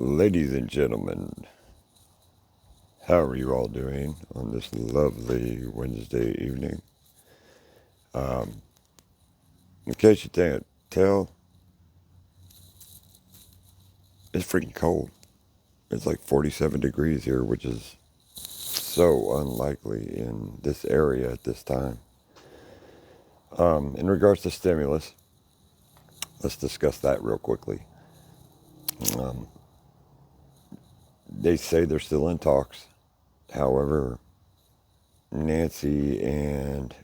Ladies and gentlemen, how are you all doing on this lovely Wednesday evening? Um, in case you can't tell, it's freaking cold. It's like 47 degrees here, which is so unlikely in this area at this time. In regards to stimulus, let's discuss that real quickly. Um, they say they're still in talks. However, Nancy and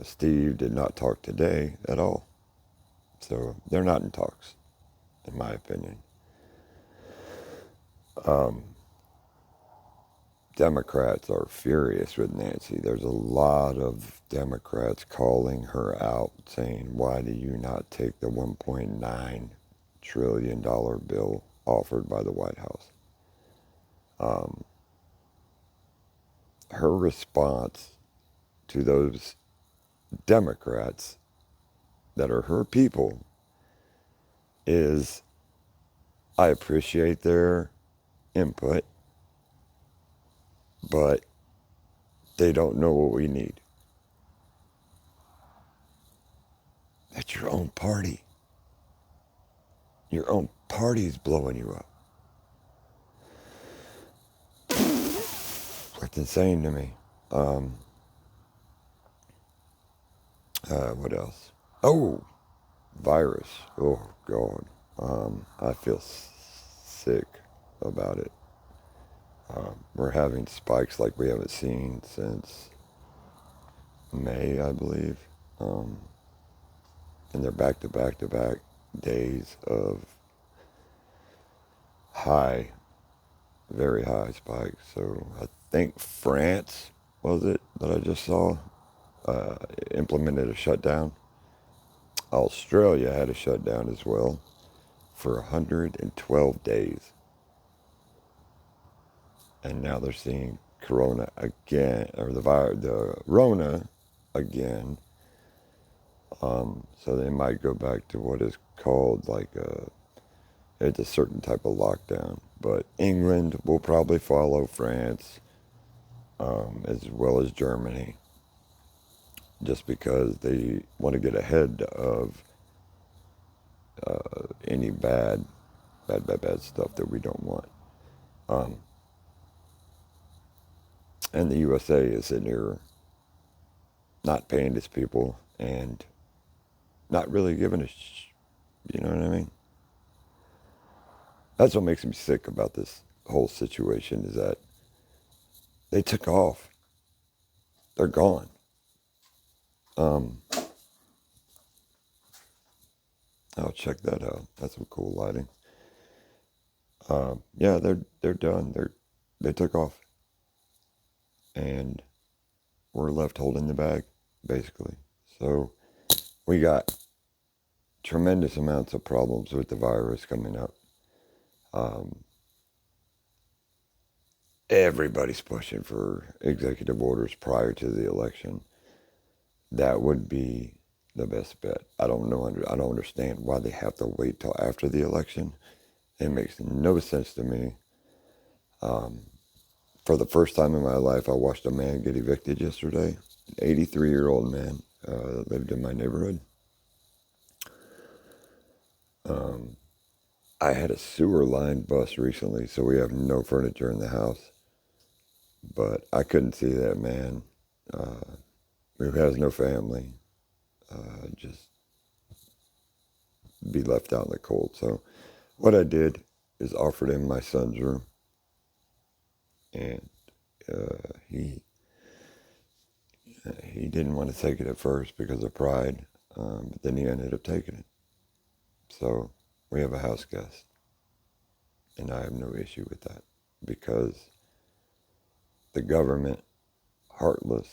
Steve did not talk today at all. So they're not in talks, in my opinion. Um, Democrats are furious with Nancy. There's a lot of Democrats calling her out, saying, why do you not take the $1.9 trillion bill offered by the White House? Um, Her response to those Democrats that are her people is, I appreciate their input, but they don't know what we need. That's your own party. Your own party's blowing you up. That's insane to me. Um, what else? Oh, virus. Oh, God. I feel sick about it. We're having spikes like we haven't seen since May, I believe. Um, and they're back to back to back days of high, very high spikes. So I think France, was it, that I just saw, uh, implemented a shutdown. Australia had a shutdown as well for 112 days. And now they're seeing Corona again, or the Rona again. So they might go back to what is called it's a certain type of lockdown. But England will probably follow France, as well as Germany, just because they want to get ahead of any bad stuff that we don't want. Um, and the USA is sitting here not paying its people and not really giving you know what I mean? That's what makes me sick about this whole situation is that they took off. They're gone. Um, I'll check that out. That's some cool lighting. Yeah, they're done. They took off, and we're left holding the bag, basically. So we got tremendous amounts of problems with the virus coming up. Um, Everybody's pushing for executive orders prior to the election. That would be the best bet. I don't know. I don't understand why they have to wait till after the election. It makes no sense to me. Um, for the first time in my life, I watched a man get evicted yesterday. An 83-year-old man that lived in my neighborhood. Um, I had a sewer line bust recently, so we have no furniture in the house. But I couldn't see that man who has no family just be left out in the cold. So what I did is offered him my son's room, and he didn't want to take it at first because of pride, but then he ended up taking it. So we have a house guest, and I have no issue with that because the government, heartless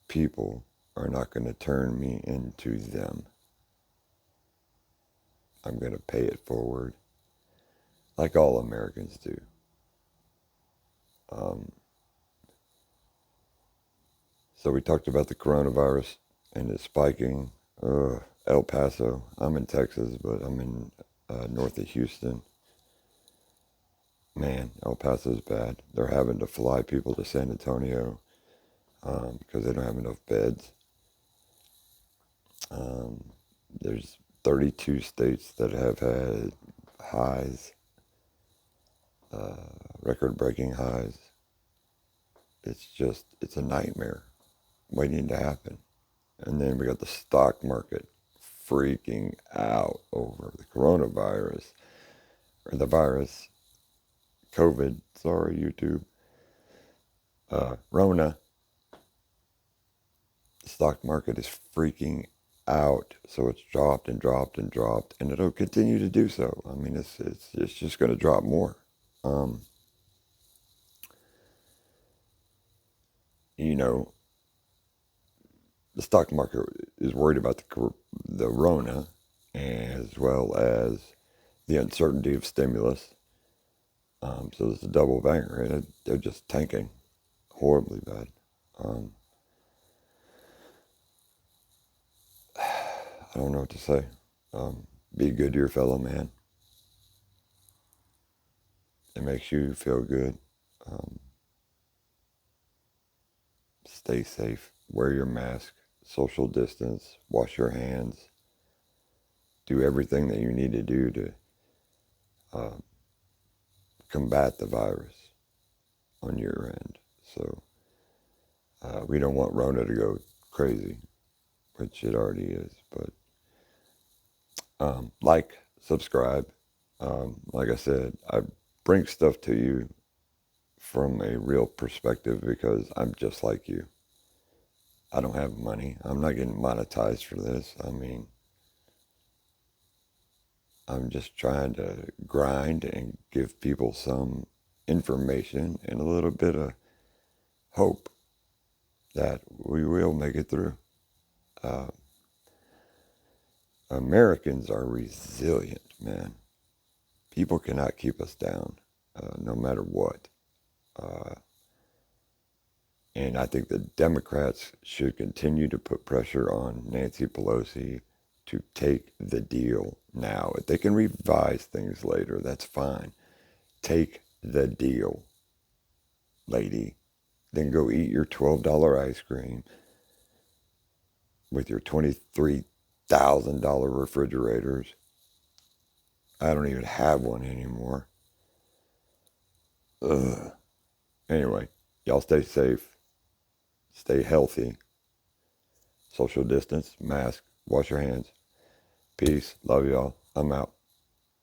people, are not going to turn me into them. I'm going to pay it forward like all Americans do. Um, so we talked about the coronavirus and it's spiking. El Paso. I'm in Texas, but I'm in north of Houston. man, El Paso's bad. They're having to fly people to San Antonio because they don't have enough beds. There's 32 states that have had highs, record-breaking highs. It's a nightmare waiting to happen. And then we got the stock market freaking out over the coronavirus, or the virus, COVID, sorry, YouTube, Rona. The stock market is freaking out, so it's dropped and dropped and dropped, and it'll continue to do so. I mean, it's just going to drop more. You know, the stock market is worried about the Rona, as well as the uncertainty of stimulus. So it's a double banger, and they're just tanking horribly bad. I don't know what to say. Be good to your fellow man. It makes you feel good. Stay safe. Wear your mask. Social distance. Wash your hands. Do everything that you need to do to combat the virus on your end. So we don't want Rona to go crazy, which it already is. But like, subscribe. Like I said, I bring stuff to you from a real perspective because I'm just like you. I don't have money. I'm not getting monetized for this. I mean, I'm just trying to grind and give people some information and a little bit of hope that we will make it through. Americans are resilient, man. People cannot keep us down, no matter what. And I think the Democrats should continue to put pressure on Nancy Pelosi to take the deal now. If they can revise things later, that's fine. Take the deal, lady. Then go eat your $12 ice cream with your $23,000 refrigerators. I don't even have one anymore. Ugh. Anyway, y'all stay safe. Stay healthy. Social distance, mask, wash your hands. Peace. Love y'all. I'm out.